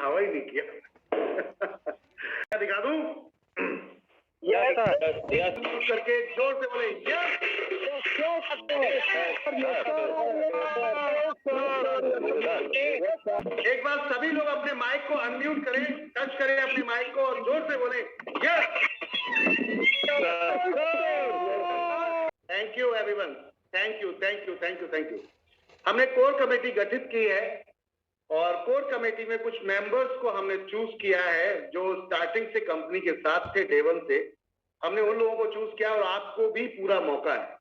दिखावा ही नहीं किया। दिखा दूं? करके जोर से बोले एक बार सभी लोग अपने माइक को अनम्यूट करें, टच करें अपने माइक को और जोर से बोले yes. Thank you everyone, thank you thank you thank you thank you. हमने कोर कमेटी गठित की है और कोर कमेटी में कुछ मेंबर्स को हमने चूज किया है जो स्टार्टिंग से कंपनी के साथ थे, डे वन से हमने उन लोगों को चूज किया और आपको भी पूरा मौका है।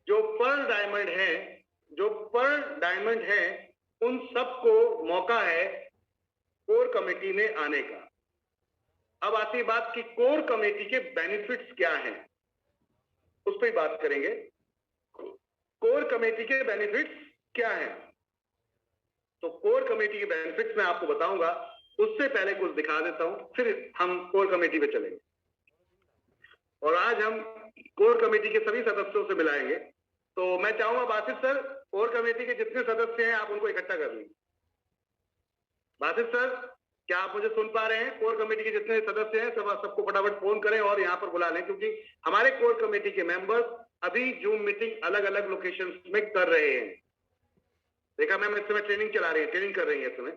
जो पर्ल डायमंड है उन सबको मौका है कोर कमेटी में आने का। अब आती है बात कि कोर कमेटी के बेनिफिट्स क्या हैं, उस पर बात करेंगे। कोर कमेटी के बेनिफिट्स क्या हैं? तो कोर कमेटी के बेनिफिट्स मैं आपको बताऊंगा, उससे पहले कुछ दिखा देता हूं, फिर हम कोर कमेटी पे चलेंगे। और आज हम कोर कमेटी के सभी सदस्यों से मिलाएंगे। तो मैं चाहूंगा बासित सर, कोर कमेटी के जितने सदस्य हैं आप उनको इकट्ठा कर लीजिए। बासित सर, क्या आप मुझे सुन पा रहे हैं? कोर कमेटी के जितने सदस्य हैं सबको फटाफट फोन करें और यहाँ पर बुला लें, क्योंकि हमारे कोर कमेटी के मेंबर्स अभी जूम मीटिंग अलग अलग लोकेशन में कर रहे हैं। देखा मैम, इस समय ट्रेनिंग कर रही है इस समय।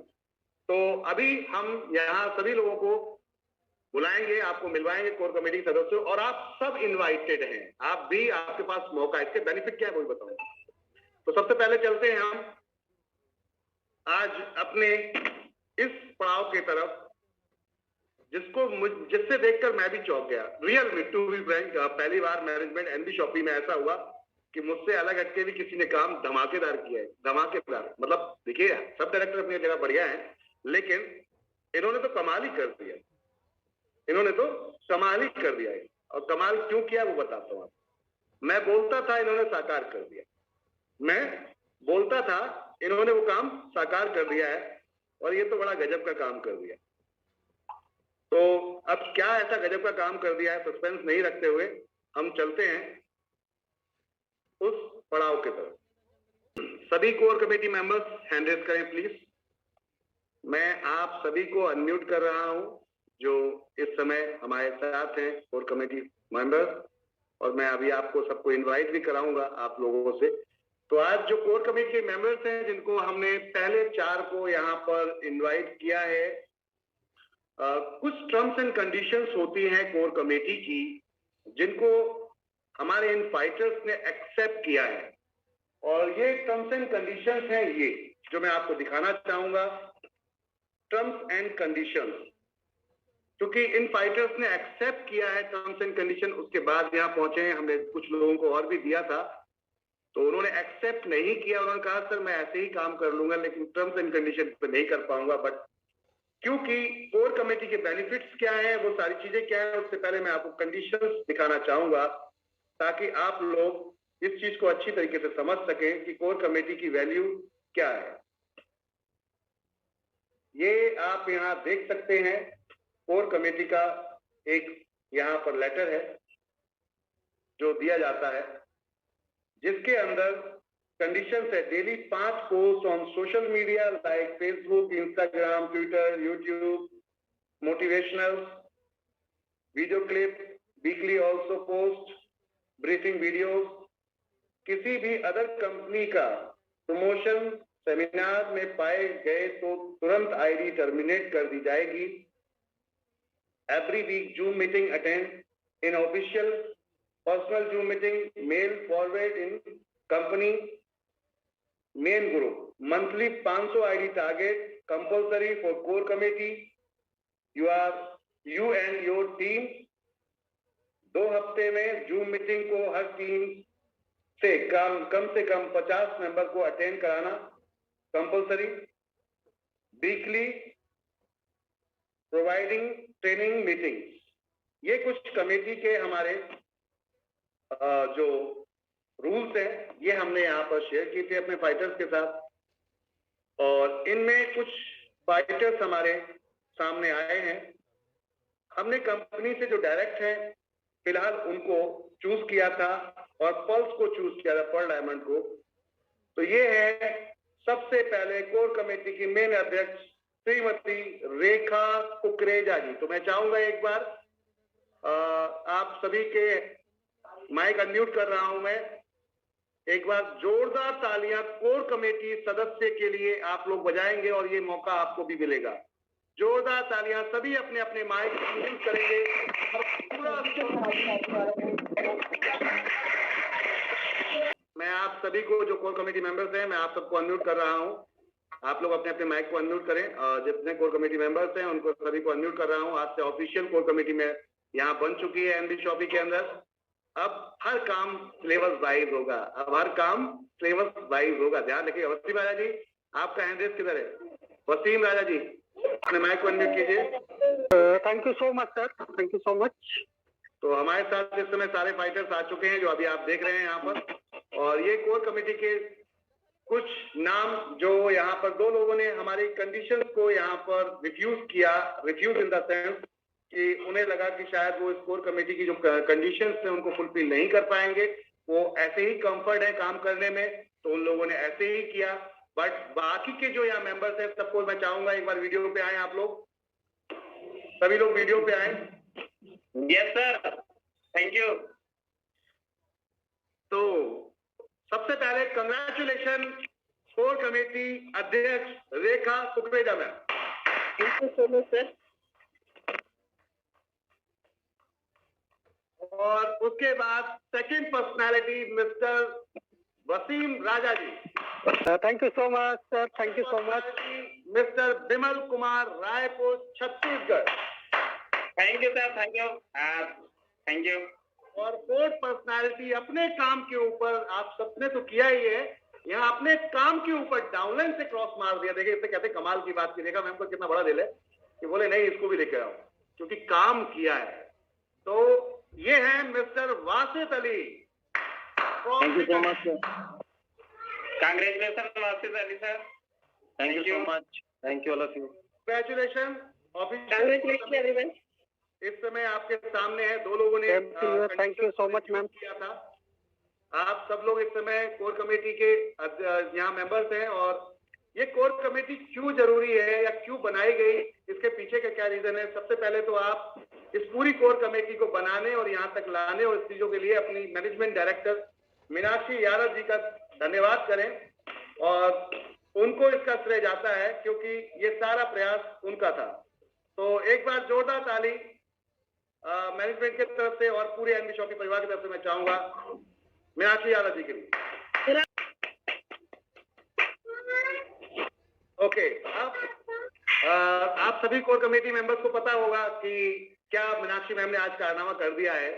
तो अभी हम यहाँ सभी लोगों को बुलाएंगे, आपको मिलवाएंगे कोर कमेटी सदस्यों, और आप सब इनवाइटेड हैं। आप भी, आपके पास मौका है। इसके बेनिफिट क्या है वो भी बताऊंगा। तो सबसे पहले चलते हैं हम आज अपने इस पड़ाव की तरफ जिससे देखकर मैं भी चौंक गया। रियल में टू बी फ्रैंक, पहली बार मैनेजमेंट एनबी शॉपी में ऐसा हुआ कि मुझसे अलग हटके भी किसी ने काम धमाकेदार किया है। धमाकेदार मतलब देखिए, सब डायरेक्टर अपनी जगह बढ़िया है, लेकिन इन्होंने तो कमाल ही कर दिया। है और कमाल क्यों किया वो बताता हूं। मैं बोलता था, इन्होंने साकार कर दिया। मैं बोलता था, इन्होंने वो काम साकार कर दिया है, और ये तो बड़ा गजब का काम कर दिया। तो अब क्या ऐसा गजब का काम कर दिया है, सस्पेंस नहीं रखते हुए हम चलते हैं उस पड़ाव के तरफ। सभी core committee members hand raise करें प्लीज। मैं आप सभी को अनम्यूट कर रहा हूं जो इस समय हमारे साथ हैं कोर कमेटी मेंबर्स, और मैं अभी आपको सबको इनवाइट भी कराऊंगा आप लोगों से। तो आज जो कोर कमेटी के मेंबर्स हैं जिनको हमने पहले 4 को यहाँ पर इनवाइट किया है, कुछ टर्म्स एंड कंडीशंस होती हैं कोर कमेटी की जिनको हमारे इन फाइटर्स ने एक्सेप्ट किया है, और ये टर्म्स एंड कंडीशंस हैं ये जो मैं आपको दिखाना चाहूंगा। टर्म्स एंड कंडीशंस, क्योंकि इन फाइटर्स ने एक्सेप्ट किया है टर्म्स एंड कंडीशन, उसके बाद यहाँ पहुंचे हैं। हमने कुछ लोगों को और भी दिया था, तो उन्होंने एक्सेप्ट नहीं किया। उन्होंने कहा सर मैं ऐसे ही काम कर लूंगा, लेकिन टर्म्स एंड कंडीशन पे नहीं कर पाऊंगा। बट क्योंकि कोर कमेटी के बेनिफिट्स क्या है, वो सारी चीजें क्या है, उससे पहले मैं आपको कंडीशंस दिखाना चाहूंगा, ताकि आप लोग इस चीज को अच्छी तरीके से समझ सकें कि कोर कमेटी की वैल्यू क्या है। ये आप यहाँ देख सकते हैं, कोर कमेटी का एक यहाँ पर लेटर है जो दिया जाता है, जिसके अंदर कंडीशंस है। Daily 5 post on social media like Facebook, Instagram, Twitter, YouTube, motivational video clip, weekly also post briefing videos. किसी भी अदर कंपनी का प्रमोशन सेमिनार में पाए गए तो तुरंत आईडी टर्मिनेट कर दी जाएगी। Every week Zoom meeting attend in official personal Zoom meeting, mail forward in company main group. Monthly 500 ID target compulsory for core committee. You and your team 2 हफ्ते में Zoom meeting को हर team से कम 50 member को attend कराना compulsory. Weekly providing training meeting. ये कुछ committee के हमारे जो रूल्स हैं, ये हमने यहाँ पर शेयर किए थे अपने फाइटर्स के साथ, और इनमें कुछ फाइटर्स हमारे सामने आए हैं। हमने कंपनी से जो डायरेक्ट है फिलहाल उनको चूज किया था, और पल्स को चूज किया था, पर्ल डायमंड को। तो ये है सबसे पहले कोर कमेटी की मेन अध्यक्ष श्रीमती रेखा कुकरेजा जी। तो मैं चाहूंगा एक बार आप सभी के माइक अनम्यूट कर रहा हूं मैं, एक बार जोरदार तालियां कोर कमेटी सदस्य के लिए आप लोग बजाएंगे और ये मौका आपको भी मिलेगा। जोरदार तालियां, सभी अपने अपने माइक अनम्यूट करेंगे और पूरा मैं आप सभी को जो कोर कमेटी मेंबर्स हैं, मैं आप सबको अनम्यूट कर रहा हूं। आप लोग अपने अपने माइक को अनम्यूट करें। जितने कोर कमेटी मेंबर्स हैं उनको सभी को अनम्यूट कर रहा हूं। आज से ऑफिशियल कोर कमेटी में यहाँ बन चुकी है एनबी शॉपी के अंदर। अब हर काम सिलेबस वाइज होगा, अब हर काम सिलेबस वाइज होगा। ध्यान रखिए। वसीम राजा जी, आपका हैंड रेस किधर है? वसीम राजा जी, अपने माइक को अनम्यूट कीजिए। Thank you so much sir, thank you so much. तो हमारे साथ इस समय सारे फाइटर्स आ चुके हैं जो अभी आप देख रहे हैं यहाँ पर, और ये कोर कमेटी के कुछ नाम जो यहाँ पर दो लोगों ने हमारी कंडीशंस को यहाँ पर रिफ्यूज किया। रिफ्यूज इन द सेंस कि उन्हें लगा कि शायद वो इस कोर कमेटी की जो कंडीशंस थे उनको फुलफिल नहीं कर पाएंगे, वो ऐसे ही कंफर्ट है काम करने में, तो उन लोगों ने ऐसे ही किया। बट बाकी के जो यहाँ मेंबर्स हैं सबको मैं चाहूंगा एक बार वीडियो पे आए। आप लोग सभी लोग वीडियो पे आए। Yes sir, thank you. तो सबसे पहले कंग्रेचुलेशन कोर कमेटी अध्यक्ष Rekha Kukreja ma'am. Thank you so much sir. और उसके बाद second personality mister Wasim Raja ji. Thank you so much sir, thank you so much. Mister Vimal Kumar, Raipur, Chhattisgarh. Thank you sir, thank you, thank you. और fourth personality अपने काम के ऊपर, आप सबने तो किया ही है, यहाँ अपने काम के ऊपर डाउनलाइन से क्रॉस मार दिया। देखिए इसे कहते कमाल की बात की। देखा मैम को कितना बड़ा दिल है कि बोले नहीं इसको भी लेकर आओ, क्योंकि काम किया है। तो ये है mister वासित Ali. Thank you so much sir. Congratulation वासित Ali sir, thank you so much, thank you all of you. Congratulation congratulation everyone. इस समय आपके सामने है, दो लोगों ने thank you so much ma'am किया था। आप सब लोग इस समय कोर कमेटी के यहाँ मेंबर्स हैं, और ये कोर कमेटी क्यों जरूरी है या क्यों बनाई गई, इसके पीछे का क्या रीजन है। सबसे पहले तो आप इस पूरी कोर कमेटी को बनाने और यहाँ तक लाने और इस चीजों के लिए अपनी मैनेजमेंट डायरेक्टर मीनाक्षी यादव जी का धन्यवाद करें, और उनको इसका श्रेय जाता है क्योंकि ये सारा प्रयास उनका था। तो एक बार जोरदार ताली मैनेजमेंट की तरफ से और पूरे एनबी शॉपी परिवार की तरफ से मैं चाहूंगा मीनाक्षी यादव जी के लिए। ओके, अब आप सभी कोर कमेटी मेंबर्स को पता होगा कि क्या मीनाक्षी मैम ने आज कारनामा कर दिया है,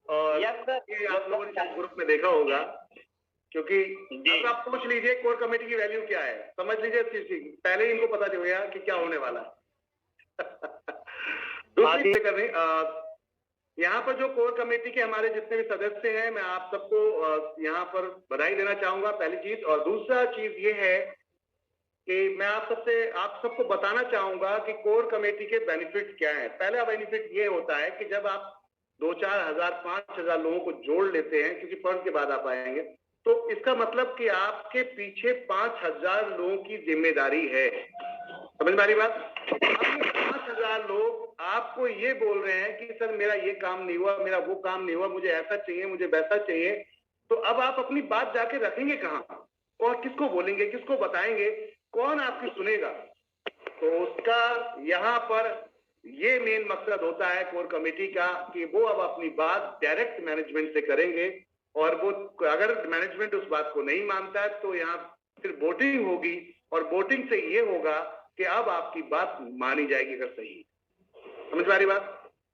और ये आप लोगों ने ग्रुप में देखा होगा, क्योंकि अब आप पूछ लीजिए कोर कमेटी की वैल्यू क्या है, समझ लीजिए इस चीज की। पहले ही इनको पता चल गया कि क्या होने वाला है। दूसरी करनी, यहाँ पर जो कोर कमेटी के हमारे जितने भी सदस्य हैं, मैं आप सबको यहाँ पर बधाई देना चाहूंगा, पहली चीज। और दूसरा चीज ये है कि मैं आप सबको बताना चाहूंगा कि कोर कमेटी के बेनिफिट क्या है। पहला बेनिफिट ये होता है कि जब आप 2-4 हजार 5 हजार लोगों को जोड़ लेते हैं, क्योंकि फर्म के बाद आप आएंगे, तो इसका मतलब कि आपके पीछे 5000 लोगों की जिम्मेदारी है। समझ में आ रही बात? 5000 लोग आपको ये बोल रहे हैं कि सर मेरा ये काम नहीं हुआ, मेरा वो काम नहीं हुआ, मुझे ऐसा चाहिए, मुझे वैसा चाहिए। तो अब आप अपनी बात जाके रखेंगे कहाँ, और किसको बोलेंगे, किसको बताएंगे, कौन आपकी सुनेगा? तो उसका यहाँ पर ये मेन मकसद होता है कोर कमेटी का कि वो अब अपनी बात डायरेक्ट मैनेजमेंट से करेंगे, और वो अगर मैनेजमेंट उस बात को नहीं मानता है तो यहाँ फिर वोटिंग होगी, और वोटिंग से ये होगा कि अब आपकी बात मानी जाएगी अगर सही। समझ में आ रही बात?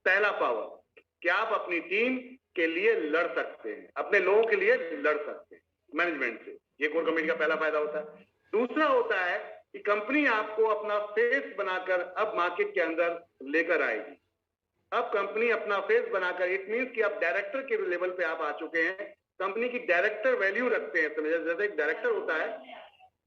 पहला पावर कि आप अपनी टीम के लिए लड़ सकते हैं, अपने लोगों के लिए लड़ सकते हैं मैनेजमेंट से। ये कोर कमेटी का पहला फायदा होता है। दूसरा होता है कि कंपनी आपको अपना फेस बनाकर अब मार्केट के अंदर लेकर आएगी। अब कंपनी अपना फेस बनाकर, इट मींस कि आप डायरेक्टर के लेवल पे आप आ चुके हैं, कंपनी की डायरेक्टर वैल्यू रखते हैं। समझे, जैसे एक डायरेक्टर होता है,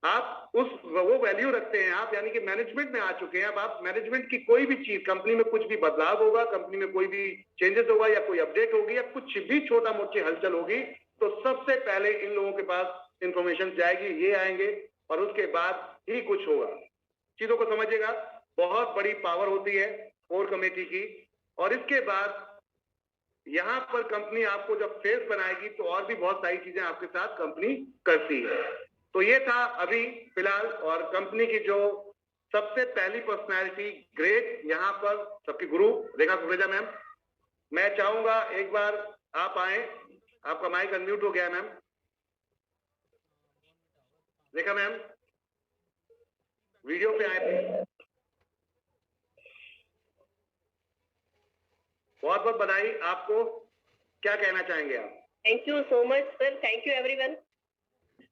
आप वो वैल्यू रखते हैं आप, यानी कि मैनेजमेंट में आ चुके हैं। अब आप मैनेजमेंट की कोई भी चीज, कंपनी में कुछ भी बदलाव होगा, कंपनी में कोई भी चेंजेस होगा या कोई अपडेट होगी या कुछ भी छोटा मोटी हलचल होगी, तो सबसे पहले इन लोगों के पास इंफॉर्मेशन जाएगी, ये आएंगे, और उसके बाद ही कुछ होगा। चीजों को समझिएगा, बहुत बड़ी पावर होती है कोर कमेटी की। और इसके बाद यहाँ पर कंपनी आपको जब फेस बनाएगी तो और भी बहुत सारी चीजें आपके साथ कंपनी करती है। तो ये था अभी फिलहाल, और कंपनी की जो सबसे पहली पर्सनालिटी, ग्रेट यहाँ पर सबकी गुरु रेखा कुकरेजा मैम, मैं चाहूंगा एक बार आप आए। आपका माइक अनम्यूट हो गया है मैम। रेखा मैम वीडियो पे आए थे। बहुत बहुत बधाई आपको, क्या कहना चाहेंगे आप? Thank you so much, sir. Thank you, everyone.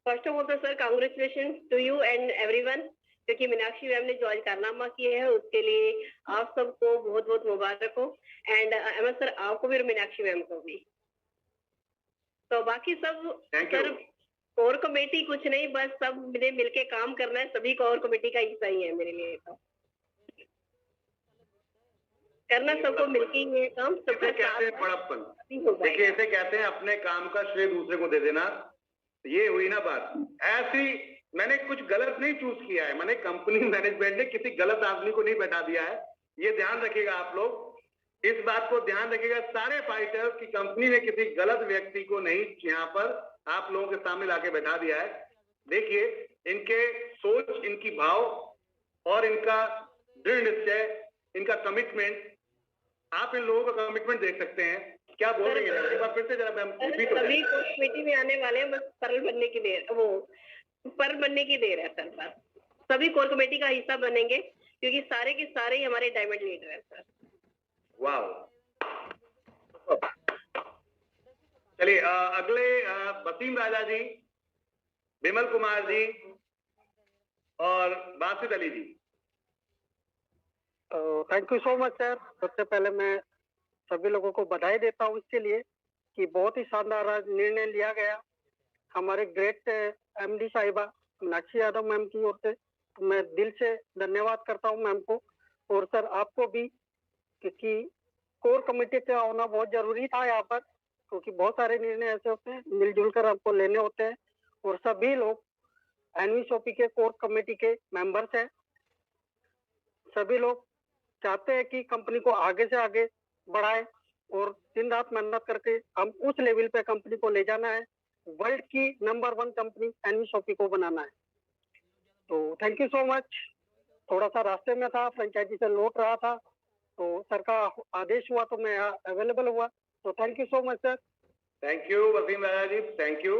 First of all, sir, congratulations to you and everyone. क्योंकि मीनाक्षी मैम ने जो आज कारनामा किया है उसके लिए आप सबको बहुत बहुत मुबारक हो। एंड अहमद सर आपको भी और मीनाक्षी मैम को भी। तो बाकी सब सर कोर कमेटी कुछ नहीं, बस सब मिलके काम करना है, सभी कोर कमेटी का हिस्सा ही है मेरे लिए। तो करना सबको मिलके ही है काम, सबका कहते हैं बड़प्पन। देखिए ऐसे कहते हैं अपने काम का श्रेय दूसरे को दे देना, ये हुई ना बात। ऐसी मैंने कुछ गलत नहीं चूज किया है, मैंने कंपनी मैनेजमेंट ने किसी गलत आदमी को नहीं बैठा दिया है, ये ध्यान रखिएगा आप लोग, इस बात को ध्यान रखिएगा सारे फाइटर्स की कंपनी ने किसी गलत व्यक्ति को नहीं यहाँ पर आप लोगों के सामने लाके बैठा दिया है। देखिए इनके सोच, इनकी भाव और इनका दृढ़ निश्चय, इनका कमिटमेंट, आप इन लोगों का कमिटमेंट देख सकते हैं। क्या बोल रही है एक बार फिर से जरा मैम? सभी कमेटी में आने वाले हैं, बस परल बनने की देर, वो परल बनने की देर है सर। बस सभी कोर कमेटी का हिस्सा बनेंगे क्योंकि सारे के सारे ही हमारे डायमंड लीडर हैं सर। वाह, चलिए अगले वसीम राजा जी, विमल कुमार जी और Basit Ali ji. Thank you so much sir. सबसे पहले मैं सभी लोगों को बधाई देता हूँ इसके लिए कि बहुत ही शानदार आज निर्णय लिया गया हमारे ग्रेट एमडी साहिबा मीनाक्षी यादव मैम की ओर से। तो मैं दिल से धन्यवाद करता हूँ मैम को, और सर आपको भी, क्योंकि कोर कमेटी का होना बहुत जरूरी था यहाँ पर, क्योंकि बहुत सारे निर्णय ऐसे होते हैं मिलजुल कर आपको लेने होते हैं, और सभी लोग एनवीएसओपी के कोर कमेटी के मेंबर्स हैं। सभी लोग चाहते हैं कि कंपनी को आगे से आगे बढ़ाए और दिन रात मेहनत करके हम उस लेवल पे कंपनी को ले जाना है, वर्ल्ड की नंबर 1 कंपनी एनवीएसओपी को बनाना है। तो थैंक यू सो मच। थोड़ा सा रास्ते में था, फ्रेंचाइजी से लौट रहा था, तो सर का आदेश हुआ तो मैं अवेलेबल हुआ। तो thank you so much sir. Thank you Wasim Raja ji, thank you.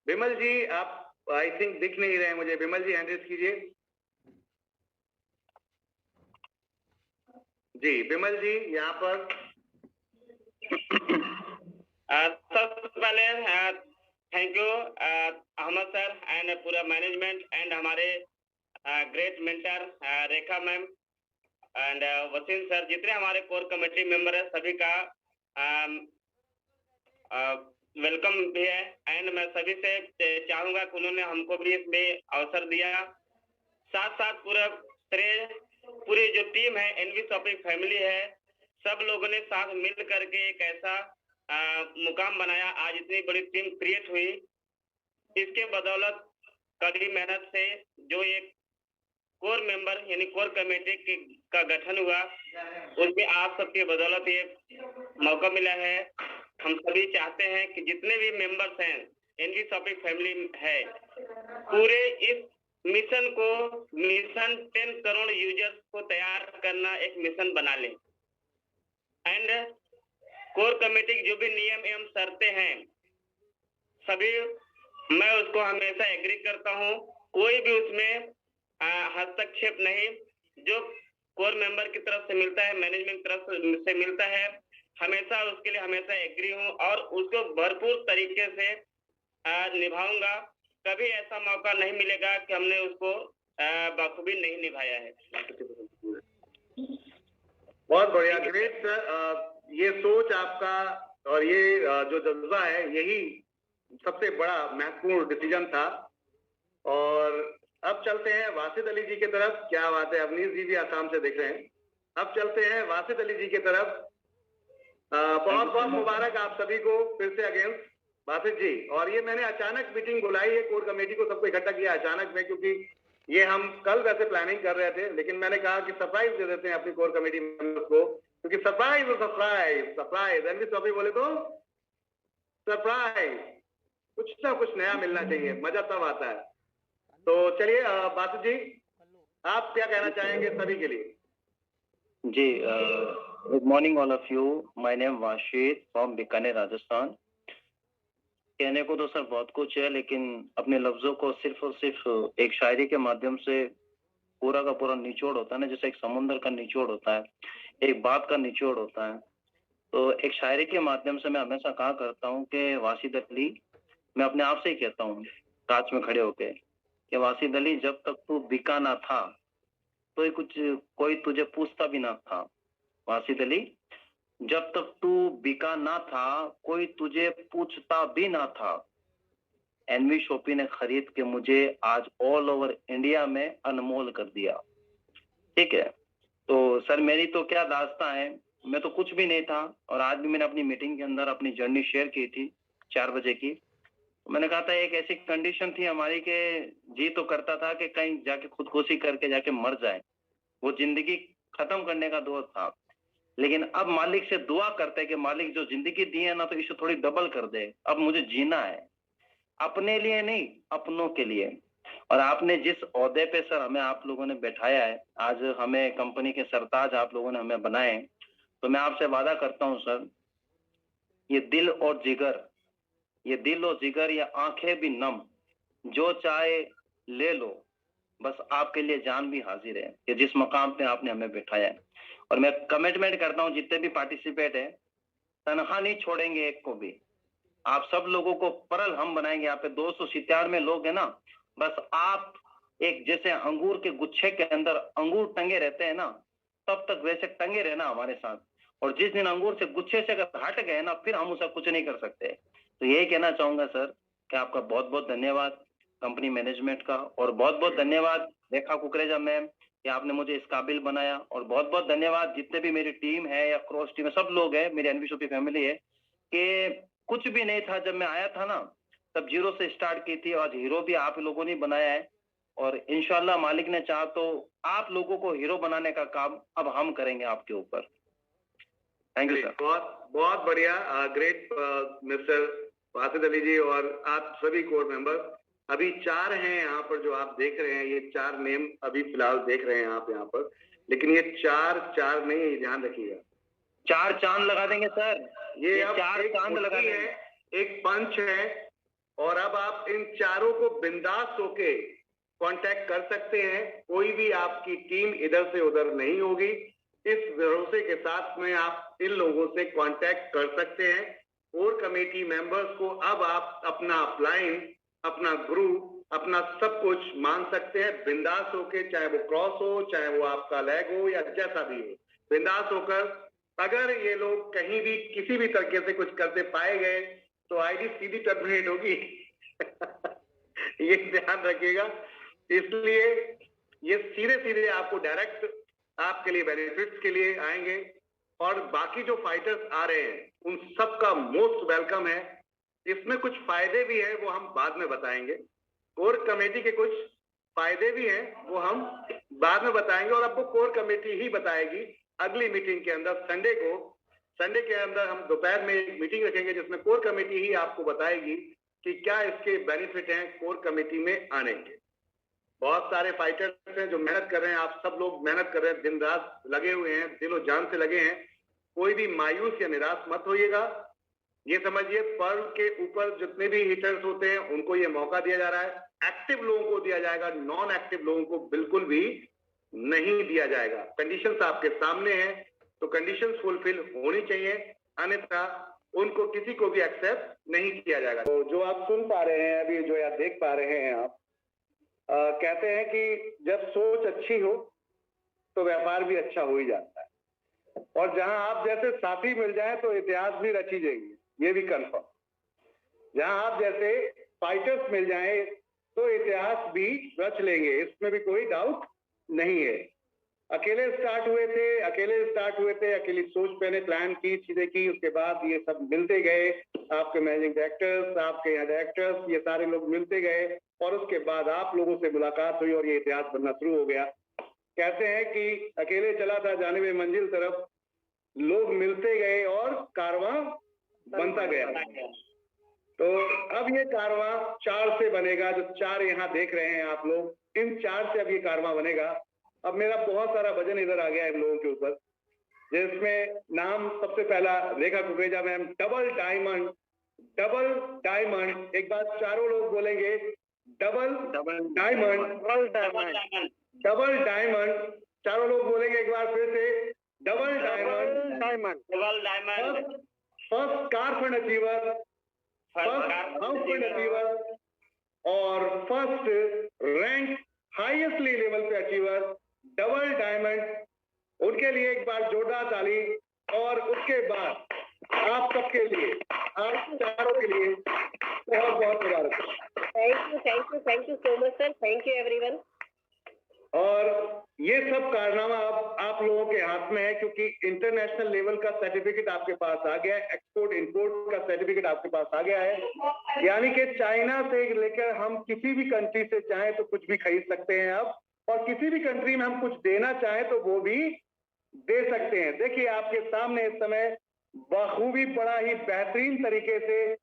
Vimal ji आप आई थिंक दिख नहीं रहे मुझे, विमल जी हैंड रेज कीजिए। जी विमल जी यहाँ पर। सबसे पहले thank you Ahmed sir and पूरा मैनेजमेंट एंड हमारे great mentor Rekha ma'am and Wasim sir, जितने हमारे कोर कमेटी मेंबर है सभी का वेलकम भी है। एंड मैं सभी से चाहूंगा कि उन्होंने हमको भी इसमें अवसर दिया, साथ साथ पूरी जो टीम है एनवीएसओपी फैमिली है, सब लोगों ने साथ मिल करके एक ऐसा मुकाम बनाया, आज इतनी बड़ी टीम क्रिएट हुई। इसके बदौलत कड़ी मेहनत से जो एक कोर मेंबर यानी कोर कमेटी का गठन हुआ, उसमें आप सबकी बदौलत ये मौका मिला है। हम सभी चाहते हैं कि जितने भी मेंबर्स हैं एनवीएसओपी फैमिली है, पूरे इस मिशन को, मिशन 10 करोड़ यूजर्स को तैयार करना एक मिशन बना लें। एंड कोर कमेटी की जो भी नियम एवं शर्तें हैं सभी, मैं उसको हमेशा एग्री करता हूं, कोई भी उसमें हस्तक्षेप नहीं। जो कोर मेंबर की तरफ से मिलता है, मैनेजमेंट की तरफ से मिलता है, हमेशा उसके लिए हमेशा एग्री हूं और उसको भरपूर तरीके से निभाऊंगा। कभी ऐसा मौका नहीं मिलेगा कि हमने उसको बखूबी नहीं निभाया है। बहुत बढ़िया, ग्रेट सर। ये सोच आपका और ये जो जज्बा है, यही सबसे बड़ा महत्वपूर्ण डिसीजन था। और अब चलते हैं वासित अली जी की तरफ। क्या बात है, अवनीश जी भी आसाम से दिख रहे हैं। अब चलते हैं वासित अली जी की तरफ। बहुत बहुत मुबारक आप सभी को फिर से अगेंस्ट वासित जी। और ये मैंने अचानक मीटिंग बुलाई है कोर कमेटी को, सबको इकट्ठा किया अचानक में, क्योंकि ये हम कल वैसे प्लानिंग कर रहे थे, लेकिन मैंने कहा कि सरप्राइज दे देते हैं अपनी कोर कमेटी मेंबर्स को, क्योंकि surprise surprise surprise NV Chaubey बोले तो सरप्राइज, कुछ ना कुछ नया मिलना चाहिए, मजा तब आता है। तो चलिए बासु जी, आप क्या कहना चाहेंगे सभी के लिए? जी, good morning all of you. My name Washid from Bikaner, Rajasthan. कहने को तो सर बहुत कुछ है, लेकिन अपने लफ्जों को सिर्फ और सिर्फ एक शायरी के माध्यम से पूरा का पूरा निचोड़ होता है ना, जैसे एक समुद्र का निचोड़ होता है, एक बात का निचोड़ होता है। तो एक शायरी के माध्यम से मैं हमेशा कहा करता हूँ कि वासिद अली, मैं अपने आप से ही कहता हूँ कांच में खड़े होके कि वासिद अली, जब तक तू बिका ना था तो कोई तुझे पूछता भी ना था। वासिद अली, जब तक तू बिका ना था कोई तुझे पूछता भी ना था। एनवी शॉपी ने खरीद के मुझे आज ऑल ओवर इंडिया में अनमोल कर दिया। ठीक है, तो सर मेरी तो क्या दास्तां है, मैं तो कुछ भी नहीं था, और आज भी मैंने अपनी मीटिंग के अंदर अपनी जर्नी शेयर की थी 4 बजे की। मैंने कहा था एक ऐसी कंडीशन थी हमारी के जी तो करता था कि कहीं जाके खुदकुशी करके जाके मर जाए, वो जिंदगी खत्म करने का दौर था। लेकिन अब मालिक से दुआ करते हैं कि मालिक जो जिंदगी दी है ना, तो इसे थोड़ी डबल कर दे। अब मुझे जीना है, अपने लिए नहीं, अपनों के लिए। और आपने जिस ओहदे पे सर हमें आप लोगों ने बैठाया है, आज हमें कंपनी के सरताज आप लोगों ने हमें बनाए, तो मैं आपसे वादा करता हूं सर, ये दिल और जिगर, ये दिल और जिगर, ये आंखें भी नम, जो चाहे ले लो, बस आपके लिए जान भी हाजिर है कि जिस मकाम पे आपने हमें बिठाया है। और मैं कमिटमेंट करता हूं जितने भी पार्टिसिपेट है, तनख्वाह नहीं छोड़ेंगे एक को भी। आप सब लोगों को परल हम बनाएंगे। यहाँ पे 297 लोग हैं ना, बस आप एक जैसे अंगूर के गुच्छे के अंदर अंगूर टंगे रहते हैं ना, तब तक वैसे टंगे रहना हमारे साथ। और जिस दिन अंगूर से गुच्छे से अगर हट गए ना, फिर हम उसका कुछ नहीं कर सकते। तो यही कहना चाहूंगा सर कि आपका बहुत बहुत धन्यवाद कंपनी मैनेजमेंट का, और बहुत बहुत धन्यवाद रेखा कुकरेजा मैम कि आपने मुझे इस काबिल बनाया। और बहुत बहुत धन्यवाद जितने भी मेरी टीम है या क्रॉस टीम है, सब लोग हैं, मेरी एनवी शॉपी फैमिली है, कि कुछ भी नहीं था जब मैं आया था ना, तब जीरो से स्टार्ट की थी, और हीरो भी आप लोगों ने बनाया है। और इंशाल्लाह मालिक ने चाहा तो आप लोगों को हीरो बनाने का काम अब हम करेंगे आपके ऊपर। Thank you sir. बहुत बहुत बढ़िया, ग्रेट मिस्टर वासिद अली जी और आप सभी कोर मेंबर। अभी 4 हैं यहाँ पर जो आप देख रहे हैं, ये 4 नेम अभी फिलहाल देख रहे हैं आप यहाँ पर, लेकिन ये 4 नहीं, ध्यान रखिएगा, 4 चांद लगा देंगे सर। ये अब 4 एक चांद लगा मुट्ठी देंगे, है, एक पंच है, और अब आप इन चारों को बिंदास होके कांटेक्ट कर सकते हैं। कोई भी आपकी टीम इधर से उधर नहीं होगी, इस भरोसे के साथ में आप इन लोगों से कांटेक्ट कर सकते हैं। कोर कमेटी मेंबर्स को अब आप अपना अपलाइन, अपना ग्रुप, अपना सब कुछ मान सकते हैं बिंदास होके, चाहे वो क्रॉस हो, चाहे वो आपका लेग हो, या जैसा भी हो, बिंदास होकर। अगर ये लोग कहीं भी किसी भी तरीके से कुछ करते पाए गए तो आईडी सीधी टर्मिनेट होगी ये ध्यान रखिएगा। इसलिए ये सीधे सीधे आपको डायरेक्ट आपके लिए बेनिफिट्स के लिए आएंगे। और बाकी जो फाइटर्स आ रहे हैं उन सबका मोस्ट वेलकम है। इसमें कुछ फायदे भी हैं, वो हम बाद में बताएंगे। कोर कमेटी के कुछ फायदे भी हैं, वो हम बाद में बताएंगे, और आपको कोर कमेटी ही बताएगी अगली मीटिंग के अंदर। संडे के अंदर हम दोपहर में एक मीटिंग रखेंगे जिसमें कोर कमेटी ही आपको बताएगी कि क्या इसके बेनिफिट हैं कोर कमेटी में आने के। बहुत सारे फाइटर्स हैं जो मेहनत कर रहे हैं, आप सब लोग मेहनत कर रहे हैं, दिन रात लगे हुए हैं, दिलो जान से लगे हैं। कोई भी मायूस या निराश मत होइएगा। ये समझिए पर्ल के ऊपर जितने भी हिटर्स होते हैं उनको ये मौका दिया जा रहा है। एक्टिव लोगों को दिया जाएगा, नॉन एक्टिव लोगों को बिल्कुल भी नहीं दिया जाएगा। कंडीशंस आपके सामने हैं, तो कंडीशंस फुलफिल होनी चाहिए, अन्यथा उनको किसी को भी एक्सेप्ट नहीं किया जाएगा। तो जो आप सुन पा रहे हैं अभी, जो आप देख पा रहे हैं, आप कहते हैं कि जब सोच अच्छी हो तो व्यापार भी अच्छा हो ही जाता है, और जहां आप जैसे साथी मिल जाए तो इतिहास भी रची जाएगी, ये भी कंफर्म। जहां आप जैसे फाइटर्स मिल जाएं तो इतिहास भी रच लेंगे, इसमें भी कोई डाउट नहीं है। अकेले स्टार्ट हुए थे, अकेली सोच मैंने प्लान की, चीजें की, उसके बाद ये सब मिलते गए, आपके मैनेजिंग डायरेक्टर्स, आपके यहाँ डायरेक्टर्स, ये सारे लोग मिलते गए और उसके बाद आप लोगों से मुलाकात हुई और ये इतिहास बनना शुरू हो गया। कहते हैं कि अकेले चला था जानिबे मंजिल तरफ, लोग मिलते गए और कारवां बनता गया। तो अब ये कारवां 4 से बनेगा, जो 4 यहाँ देख रहे हैं आप लोग, इन 4 से अब ये कारवां बनेगा। अब मेरा बहुत सारा वजन इधर आ गया है इन लोगों के ऊपर, जिसमें नाम सबसे पहला रेखा कुकरेजा मैम, डबल डायमंड, एक बार चारों लोग बोलेंगे, डबल डायमंड, चारों लोग बोलेंगे एक बार फिर से, double diamond, first car fund achiever, first house fund achiever और फर्स्ट रैंक हाईएस्टली लेवल पे अचीवर, डबल डायमंड, उनके लिए एक बार जोरदार ताली। और उसके बाद आप सबके लिए, आप चारों के लिए बहुत बहुत मुबारक। Thank you so much sir, thank you everyone. और ये सब कारनामा अब आप लोगों के हाथ में है, क्योंकि इंटरनेशनल लेवल का सर्टिफिकेट आपके पास आ गया है, एक्सपोर्ट इंपोर्ट का सर्टिफिकेट आपके पास आ गया है, यानी कि चाइना से लेकर हम किसी भी कंट्री से चाहें तो कुछ भी खरीद सकते हैं अब, और किसी भी कंट्री में हम कुछ देना चाहें तो वो भी दे सकते हैं। देखिए आपके सामने इस समय बखूबी बड़ा ही बेहतरीन तरीके से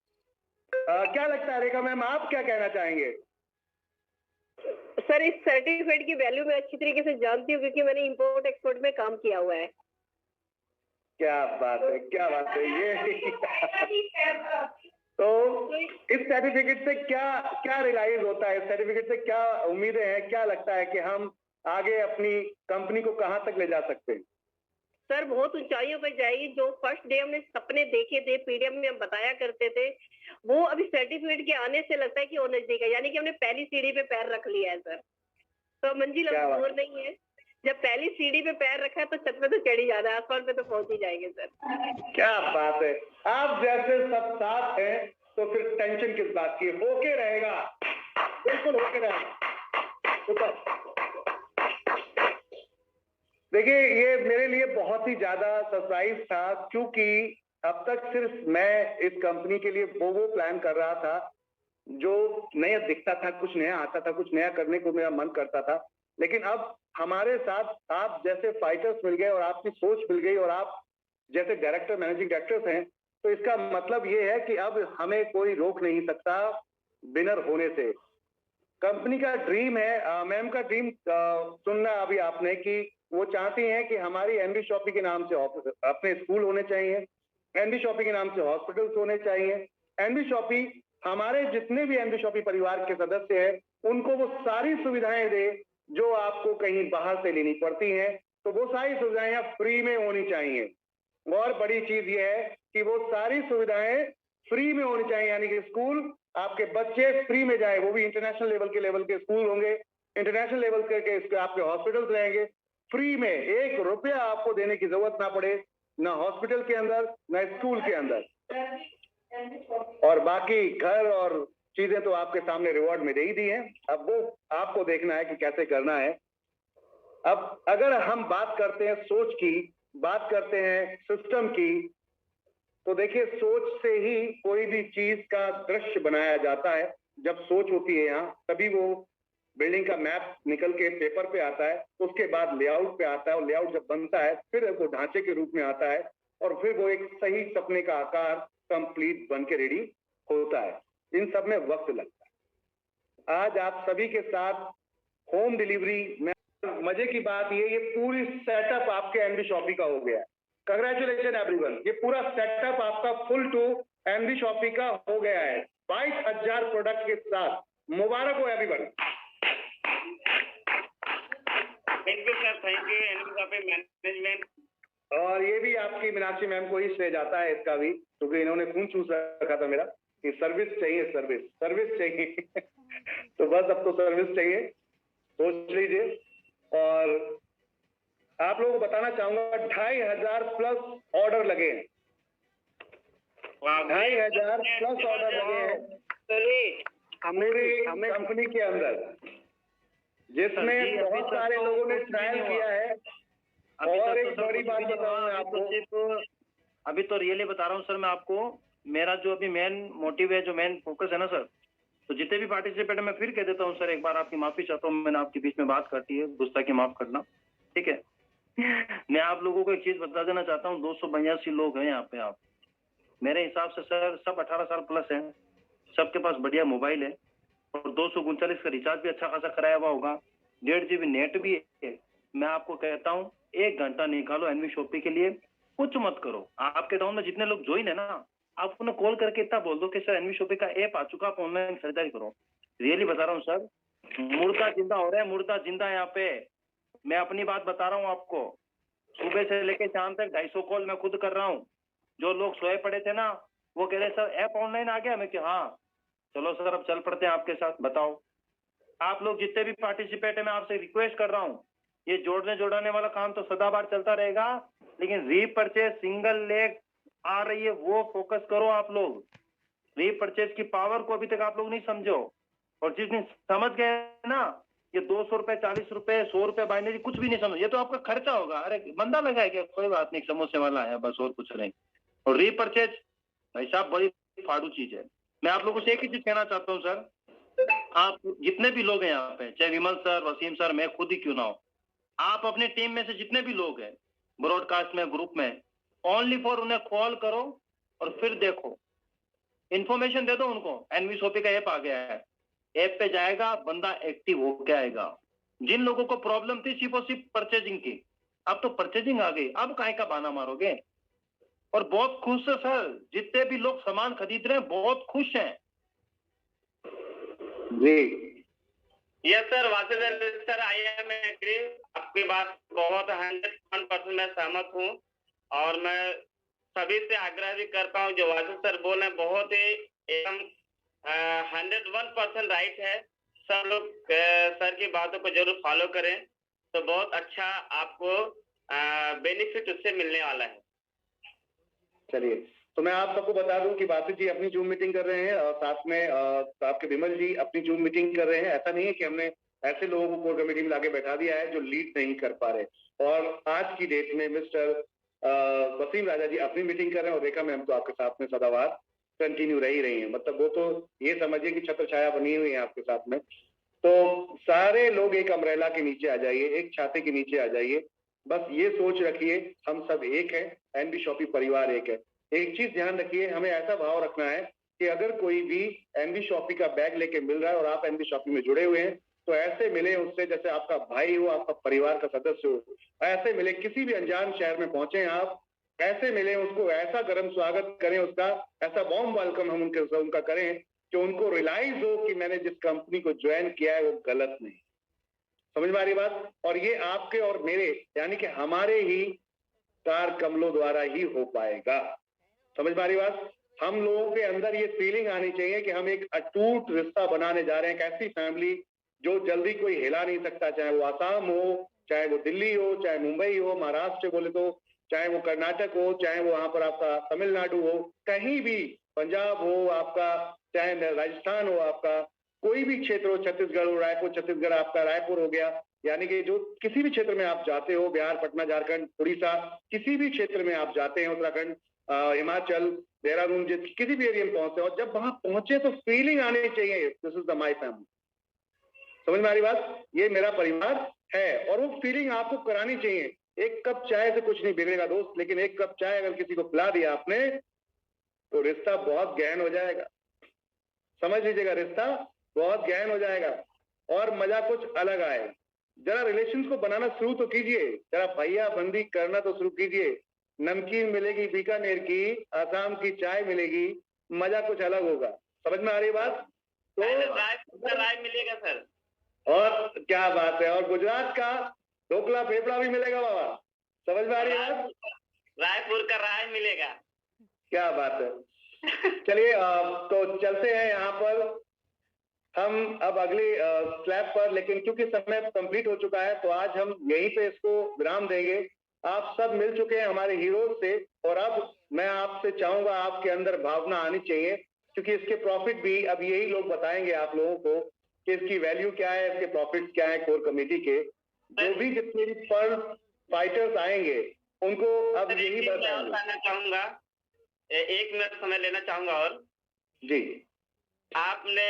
क्या लगता है रेखा मैम, आप क्या कहना चाहेंगे? सर, इस सर्टिफिकेट की वैल्यू मैं अच्छी तरीके से जानती हूँ, क्योंकि मैंने इंपोर्ट एक्सपोर्ट में काम किया हुआ है। क्या बात है, क्या बात है ये तो इस सर्टिफिकेट से क्या क्या रियलाइज होता है, इस सर्टिफिकेट से क्या उम्मीदें हैं, क्या लगता है कि हम आगे अपनी कंपनी को कहां तक ले जा सकते हैं? सर, बहुत ऊंचाइयों पर जाएगी। जो फर्स्ट डे हमने सपने देखे थे, पीडीएफ में हम बताया करते थे, वो अभी सर्टिफिकेट के आने से लगता है कि वो नजदीक है, यानी कि हमने पहली सीढ़ी पे पैर रख लिया है सर। तो मंजिल अब दूर नहीं है, जब पहली सीढ़ी पे पैर रखा है तो छत पे तो चढ़ी जाना है, आसमान पे तो पहुंच ही जाएंगे सर। क्या बात है, आप जैसे सब साथ हैं तो फिर टेंशन किस बात की, होके रहेगा, बिल्कुल होके रहेगा। देखिए ये मेरे लिए बहुत ही ज्यादा सरप्राइज था, क्योंकि अब तक सिर्फ मैं इस कंपनी के लिए वो प्लान कर रहा था जो नया दिखता था, कुछ नया आता था, कुछ नया करने को मेरा मन करता था। लेकिन अब हमारे साथ आप जैसे फाइटर्स मिल गए और आपकी सोच मिल गई और आप जैसे डायरेक्टर मैनेजिंग डायरेक्टर्स हैं, तो इसका मतलब ये है कि अब हमें कोई रोक नहीं सकता विनर होने से। कंपनी का ड्रीम है, मैम का ड्रीम सुनना अभी आपने, कि वो चाहती हैं कि हमारी एनबी शॉपी के नाम से अपने स्कूल होने चाहिए, एनबी शॉपी के नाम से हॉस्पिटल्स होने चाहिए, एनबी शॉपी हमारे जितने भी एनबी शॉपी परिवार के सदस्य हैं उनको वो सारी सुविधाएं दे जो आपको कहीं बाहर से लेनी पड़ती हैं, तो वो सारी सुविधाएं फ्री में होनी चाहिए। और बड़ी चीज ये है कि वो सारी सुविधाएं फ्री में होनी चाहिए, यानी कि स्कूल आपके बच्चे फ्री में जाए, वो भी इंटरनेशनल लेवल के स्कूल होंगे, इंटरनेशनल लेवल के आपके हॉस्पिटल्स रहेंगे, फ्री में, 1 रुपया आपको देने की जरूरत ना पड़े, ना हॉस्पिटल के अंदर ना स्कूल के अंदर। और बाकी घर और चीजें तो आपके सामने रिवॉर्ड में दे ही दी हैं, अब वो आपको देखना है कि कैसे करना है। अब अगर हम बात करते हैं सोच की, बात करते हैं सिस्टम की, तो देखिए सोच से ही कोई भी चीज का दृश्य बनाया जाता है। जब सोच होती है यहाँ, तभी वो बिल्डिंग का मैप निकल के पेपर पे आता है, उसके बाद लेआउट पे आता है, और लेआउट जब बनता है फिर वो ढांचे के रूप में आता है, और फिर वो एक सही सपने का आकार कंप्लीट बन के रेडी होता है। इन सब में वक्त लगता है। आज आप सभी के साथ होम डिलीवरी में, मजे की बात ये पूरी सेटअप आपके एनबी शॉपी का हो गया है। कंग्रेचुलेशन एवरीवन, ये पूरा सेटअप आपका फुल टू एनबी शॉपी का हो गया है 22,000 प्रोडक्ट के साथ। मुबारक हो everyone. Thank you sir, thank you NB shoppe management. और ये भी आपकी मीनाक्षी मैम को ही श्रेय जाता है इसका भी, क्योंकि इन्होंने खून चूस रखा था मेरा कि सर्विस चाहिए, सर्विस चाहिए तो बस अब तो सर्विस चाहिए, सोच लीजिए। और आप लोगों को बताना चाहूंगा 2,500 प्लस ऑर्डर लगे हैं, 2,500 प्लस ऑर्डर लगे हैं पूरी कंपनी के अंदर, जिसमें बहुत सारे लोगों ने ट्रायल किया है। अभी और तक एक तो सर बड़ी कुछ बात भी नहीं बताऊं हुआ, मैं अभी तो आपको, सिर्फ अभी तो रियली बता रहा हूँ सर मैं आपको, मेरा जो अभी मेन मोटिव है, जो मेन फोकस है ना सर, तो जितने भी पार्टिसिपेट मैं फिर कह देता हूँ सर, एक बार आपकी माफी चाहता हूँ, मैंने आपके बीच में बात करती है, गुस्ताखी माफ करना, ठीक है। मैं आप लोगों को एक चीज बता देना चाहता हूँ, 282 लोग हैं यहाँ पे। आप मेरे हिसाब से सर सब 18 साल प्लस हैं, सबके पास बढ़िया मोबाइल है, और 239 का रिचार्ज भी अच्छा खासा कराया हुआ होगा, 1.5 GB नेट भी है। मैं आपको कहता हूँ 1 घंटा निकालो एनवी शॉपिंग के लिए, कुछ मत करो। आपके टाउन में जितने लोग ज्वाइन है ना, आप उन्हें कॉल करके इतना बोल दो कि सर एनवी शॉपिंग का ऐप आ चुका, आप ऑनलाइन खरीदारी करो। रियली बता रहा हूँ सर, मुर्दा जिंदा हो रहा है, मुर्दा जिंदा है यहाँ पे। मैं अपनी बात बता रहा हूँ आपको, सुबह से लेकर शाम तक 250 कॉल मैं खुद कर रहा हूँ। जो लोग सोए पड़े थे ना, वो कह रहे सर ऐप ऑनलाइन आ गया। मैं कि हाँ चलो सर अब चल पड़ते हैं आपके साथ। बताओ आप लोग जितने भी पार्टिसिपेट है, मैं आपसे रिक्वेस्ट कर रहा हूँ, ये जोड़ने जोड़ाने वाला काम तो सदाबहार चलता रहेगा, लेकिन रीपरचेज सिंगल लेग आ रही है वो फोकस करो आप लोग। रीपरचेज की पावर को अभी तक आप लोग नहीं समझो, और जिस दिन समझ गए ना, ये 200 रुपए 40 रुपए 100 रुपए बाइनरी कुछ भी नहीं समझ, ये तो आपका खर्चा होगा। अरे बंदा लगाया क्या, कोई बात नहीं, समोसे वाला है बस, और कुछ नहीं। और रीपरचेज भाई साहब बड़ी फाड़ू चीज है। मैं आप लोगों से एक ही चीज कहना चाहता हूँ सर, आप जितने भी लोग हैं यहाँ पे, चाहे विमल सर, वसीम सर, मैं खुद ही क्यों ना हो, आप अपनी टीम में से जितने भी लोग हैं ब्रॉडकास्ट में, ग्रुप में, ओनली फॉर उन्हें कॉल करो और फिर देखो, इंफॉर्मेशन दे दो उनको, एनवी शॉपिंग का ऐप आ गया है, ऐप पे जाएगा बंदा, एक्टिव होके आएगा। जिन लोगों को प्रॉब्लम थी सिर्फ और सिर्फ परचेजिंग की, अब तो परचेजिंग आ गई, अब काहे का बहाना मारोगे। और बहुत खुश है सर, जितने भी लोग सामान खरीद रहे हैं बहुत खुश हैं जी। Yes sir, Vasudev sir, I am agree, आपकी बात बहुत 101% मैं सहमत हूँ। और मैं सभी से आग्रह भी करता हूँ, जो वासु सर बोले बहुत ही एकदम 101% राइट है। सब लोग सर की बातों को जरूर फॉलो करें, तो बहुत अच्छा आपको बेनिफिट उससे मिलने वाला है। चलिए, तो मैं आप सबको बता दूं कि बासु जी अपनी जूम मीटिंग कर रहे हैं और साथ में आपके विमल जी अपनी जूम मीटिंग कर रहे हैं। ऐसा नहीं है कि हमने ऐसे लोगों को कोर कमेटी में लाके बैठा दिया है जो लीड नहीं कर पा रहे। और आज की डेट में मिस्टर वसीम राजा जी अपनी मीटिंग कर रहे हैं और रेखा मैम तो आपके साथ में सदाबहार कंटिन्यू रही हैं। मतलब वो तो ये समझिए कि छत्र छाया बनी हुई है आपके साथ में। तो सारे लोग एक अम्ब्रेला के नीचे आ जाइए, एक छाते के नीचे आ जाइए। बस ये सोच रखिए हम सब एक है, एनवी शॉपिंग परिवार एक है। एक चीज ध्यान रखिए, हमें ऐसा भाव रखना है कि अगर कोई भी एनवी शॉपिंग का बैग लेके मिल रहा है और आप एनवी शॉपिंग में जुड़े हुए हैं, तो ऐसे मिले उससे जैसे आपका भाई हो, आपका परिवार का सदस्य हो। ऐसे मिले, किसी भी अनजान शहर में पहुंचे आप, ऐसे मिले उसको, ऐसा गर्म स्वागत करें उसका, ऐसा वार्म वेलकम हम उनका करें कि उनको रियलाइज हो कि मैंने जिस कंपनी को ज्वाइन किया है वो गलत नहीं। समझ में आ रही बात? और ये आपके और मेरे यानी कि हमारे ही कार कमलों द्वारा ही हो पाएगा। समझ में आ रही बात? हम लोगों के अंदर ये फीलिंग आनी चाहिए कि हम एक अटूट रिश्ता बनाने जा रहे हैं, एक ऐसी फैमिली जो जल्दी कोई हिला नहीं सकता, चाहे वो आसाम हो, चाहे वो दिल्ली हो, चाहे मुंबई हो, महाराष्ट्र बोले तो, चाहे वो कर्नाटक हो, चाहे वो वहां पर आपका तमिलनाडु हो, कहीं भी, पंजाब हो आपका, चाहे राजस्थान हो आपका, कोई भी क्षेत्र हो, छत्तीसगढ़ हो, रायपुर छत्तीसगढ़ आपका, रायपुर हो गया, यानी कि जो किसी भी क्षेत्र में आप जाते हो, बिहार, पटना, झारखंड, उड़ीसा, किसी भी क्षेत्र में आप जाते हैं, उत्तराखंड, हिमाचल, देहरादून, किसी भी एरिया में पहुंचे, और जब वहां पहुंचे तो फीलिंग आनी चाहिए this is the my family. समझ में आ रही बात? ये मेरा परिवार है, और वो फीलिंग आपको करानी चाहिए। एक कप चाय से कुछ नहीं बिगड़ेगा दोस्त, लेकिन एक कप चाय अगर किसी को पिला दिया आपने तो रिश्ता बहुत गहन हो जाएगा। समझ लीजिएगा, रिश्ता बहुत गहन हो जाएगा और मजा कुछ अलग आएगा। जरा रिलेशंस को बनाना शुरू तो कीजिए, जरा भैया बंदी करना तो शुरू कीजिए। नमकीन मिलेगी बीकानेर की, आसाम की चाय मिलेगी, मजा कुछ अलग होगा। समझ में आ रही बात? तो राय मिलेगा सर, और क्या बात है, और गुजरात का ढोकला फेफड़ा भी मिलेगा बाबा। समझ में आ रही बात? रायपुर का राय मिलेगा। क्या बात है। चलिए तो चलते हैं यहाँ पर हम अब अगली स्लैब पर, लेकिन क्योंकि समय कंप्लीट हो चुका है तो आज हम यहीं पे इसको विराम देंगे। आप सब मिल चुके हैं हमारे हीरोज से, और अब मैं आपसे चाहूंगा आपके अंदर भावना आनी चाहिए, क्योंकि इसके प्रॉफिट भी अब यही लोग बताएंगे आप लोगों को कि इसकी वैल्यू क्या है, इसके प्रॉफिट क्या है कोर कमेटी के। जो भी जितने भी पर फाइटर्स आएंगे उनको अब यही मैं और बताएंगे। कहना चाहूंगा, 1 मिनट समय लेना चाहूंगा और जी आपने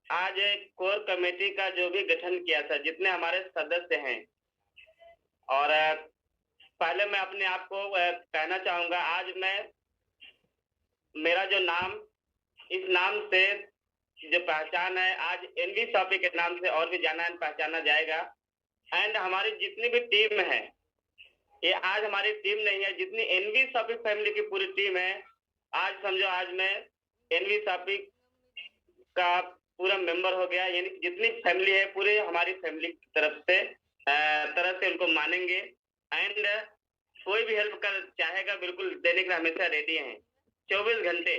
आज कोर कमेटी का जो भी गठन किया था, जितने हमारे सदस्य हैं, और पहले मैं अपने आप को कहना चाहूंगा, आज मेरा जो नाम, इस नाम से जो पहचान है, आज एनवी शॉपी के नाम से और भी जाना पहचाना जाएगा। एंड हमारी जितनी भी टीम है, ये आज हमारी टीम नहीं है, जितनी एनवी शॉपी फैमिली की पूरी टीम है, आज समझो आज मैं एनवी शॉपी का पूरा मेंबर हो गया। यानी जितनी फैमिली है पूरे हमारी फैमिली की तरफ से उनको मानेंगे। एंड कोई भी हेल्प कर चाहेगा बिल्कुल देने के लिए हमेशा रेडी हैं, 24 घंटे।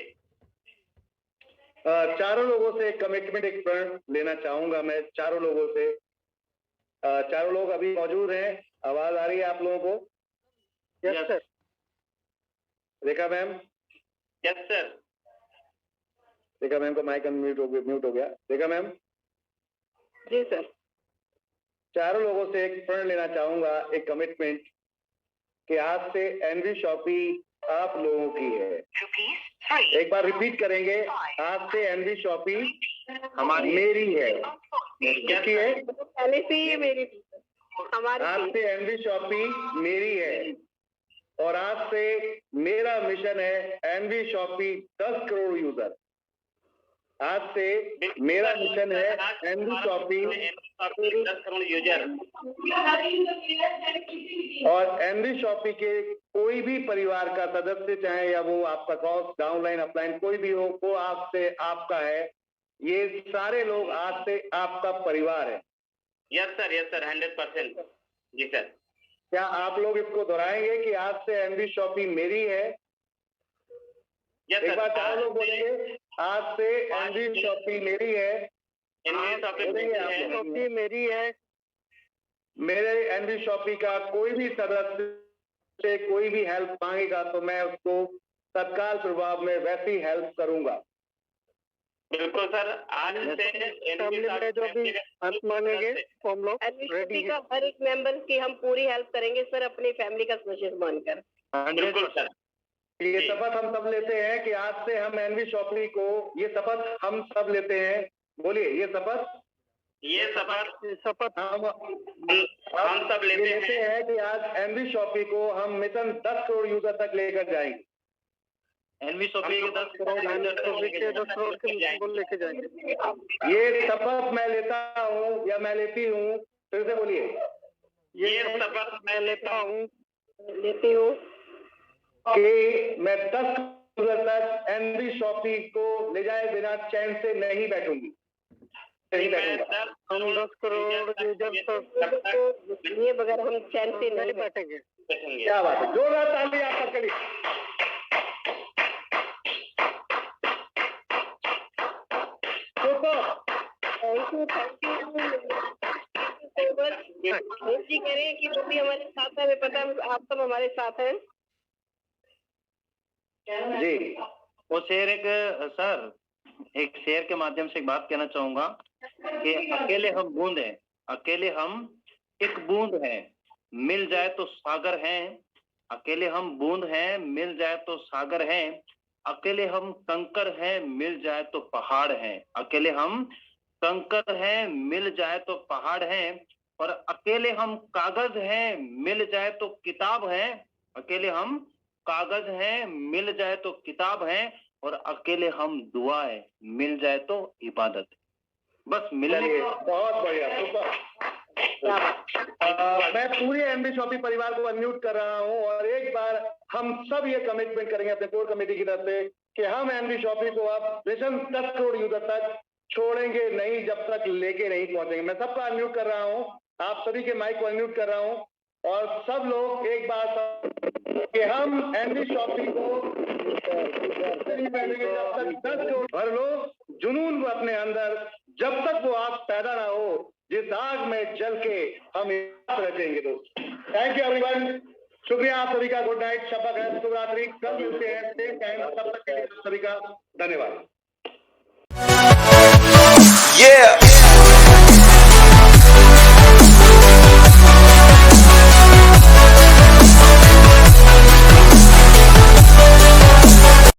चारों लोगों से कमिटमेंट एक प्रण लेना चाहूंगा मैं, चारों लोगों से। चारों लोग अभी मौजूद हैं, आवाज आ रही है आप लोगों को? Yes sir. Rekha ma'am? Yes sir. Rekha ma'am का माइक म्यूट हो गया। रेखा मैम? जी सर। चारों लोगों से एक प्रण लेना चाहूंगा, एक कमिटमेंट, कि आज से एनवी शॉपी आप लोगों की है। एक बार रिपीट करेंगे, आज से एनवी शॉपी हमारी मेरी है। किसकी है? पहले से ही मेरी हमारी। आज से एनवी शॉपी मेरी है और आज से मेरा मिशन है एनवी शॉपी 10 करोड़ यूजर। आज से मेरा मिशन है एनवी शॉपी 10 करोड़ यूजर, और एनवी शॉपी के कोई भी परिवार का सदस्य, चाहे या वो आपका क्रॉस डाउनलाइन अपलाइन कोई भी हो, वो आपसे आपका है। ये सारे लोग आज से आपका परिवार है। Yes sir, 100%। जी सर। क्या आप लोग इसको दोहराएंगे कि आज से एनवी शॉपी मेरी है? यस एक सर। बार चार लोग बोलेंगे, आज से एनवी शॉपी मेरी है। एनवी शॉपी बोलेंगे आप लोग? शॉपी मेरी है। मेरे एनवी शॉपी का कोई भी सदस्य से कोई भी हेल्प मांगेगा तो मैं उसको तत्काल प्रभाव में वैसी हेल्प करूंगा। बिल्कुल सर। आज से फैमिली में जो भी हेल्प मांगेंगे तो हम लोग रेडी का हैं। हर एक मेंबर की हम पूरी हेल्प करेंगे सर, अपनी फैमिली का कोशिश मानकर। बिल्कुल सर। ये शपथ हम सब लेते हैं कि आज से हम एनवी शॉपी को, ये शपथ हम सब लेते हैं। बोलिए, ये शपथ हम सब लेते हैं कि आज एनवी शॉपी को हम मिशन 10 करोड़ यूजर तक लेकर जाएंगे। एनवी शॉपी के 10 करोड़ लेके जाएंगे। ये शपथ मैं लेता हूँ या मैं लेती हूँ, फिर से बोलिए। ये शपथ मैं लेती हूँ कि मैं 10 यूजर तक एनवी शॉपी को ले जाए बिना चैन से नहीं बैठूंगी, नहीं बैठूंगा। हम 10 करोड़ यूजर तक ये बगैर हम चैन से नहीं बैठेंगे। क्या बात है, जोरदार ताली आप सबके लिए। जी कह रहे हैं कि वो भी हमारे साथ है, हमें पता है आप सब हमारे साथ हैं। जी, वो शेर एक शेर के माध्यम से एक बात कहना चाहूंगा कि अकेले हम बूंद हैं, अकेले हम एक बूंद हैं, मिल जाए तो सागर हैं। अकेले हम बूंद हैं, मिल जाए तो सागर हैं। अकेले हम कंकर हैं, मिल जाए तो पहाड़ हैं। अकेले हम कंकर हैं, मिल जाए तो पहाड़ हैं। और अकेले हम कागज हैं, मिल जाए तो किताब है। अकेले हम कागज हैं, मिल जाए तो किताब है। और अकेले हम दुआ है, मिल जाए तो इबादत। बस मिलने। बहुत बढ़िया, सुपर। मैं पूरे एनवी शॉपी परिवार को अनम्यूट कर रहा हूं और एक बार हम सब ये कमिटमेंट करेंगे अपने कोर कमेटी की तरफ से कि हम एनवी शॉपी को अब मिशन 10 करोड़ यूजर तक छोड़ेंगे नहीं जब तक लेके नहीं पहुंचेंगे। मैं सबका अनम्यूट कर रहा हूं, आप सभी के माइक को अनम्यूट कर रहा हूं और सब लोग एक बार कि हम एनवी शॉपी को जब तक 10 करोड़ भर लो, जुनून अपने अंदर, जब तक वो आग पैदा ना हो, जिस आग में जल के हम रखेंगे। दोस्त, थैंक यू एवरीवन, शुक्रिया आप सभी का। गुड नाइट, शब्बा खैर, शुभ रात्रि। कल मिलते हैं सेम टाइम, तब तक के लिए सभी का धन्यवाद।